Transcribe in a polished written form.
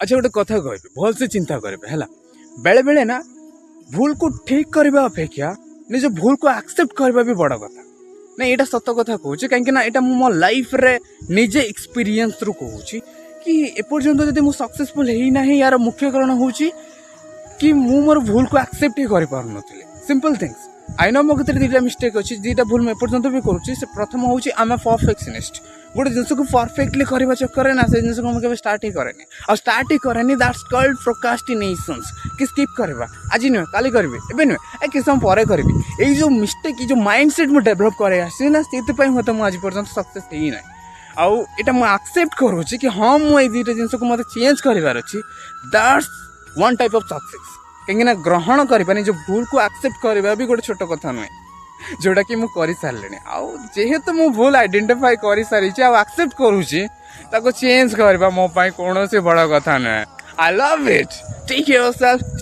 अच्छा गोटे कथा कहबे भल से चिंता करेंगे है बेले बेले ना भूल को ठीक करने अपेक्षा निज भूल को एक्सेप्ट करवा भी बड़ कथा ना यहाँ सत कथा कहूँ कहीं यहाँ मो लाइफ रे निजे एक्सपीरियंस रु कहूँ कि एपर्यंत जब मुझे सक्सेसफुल ही ना यार मुख्य कारण हूँ कि मु मोर भूल को एक्सेप्ट ही कर पार नी सिंपल थिंग्स आई नो मो भीतर दुटा मिस्टेक अच्छी दुटा भूल मुझे एपर्यंत भी करुँची से प्रथम हूँ आम ए परफेक्शनिस्ट गोटे जिनस को परफेक्टली करने चक्कर ना से जिन को मुझे स्टार्ट ही कैनि और स्टार्ट ही कैनि दैट्स कॉल्ड प्रोक्रास्टिनेशंस कि स्किप करवा आज नुहे काली करी एवं नुहे किस समय पर करी ये जो मिस्टेक जो माइंड सेट मुझे डेभलप कर से मुझे आज पर्यटन सक्सेस ही ना आउ यहाँ मुझे एक्सेप्ट करुँची कि हाँ मुझे दुटा जिन को मतलब चेंज करार अच्छी that's one type of success कहीं ग्रहण करनी जो भूल को एक्सेप्ट करवा भी गोटे छोट कथा नुहे जोटा कि मुझे सारे जेहेतु मु भूल आइडेंटिफाई कर सारी एक्सेप्ट करुँची चेंज करवा मो कौन बड़ कथा नुहे I love it take care yourself.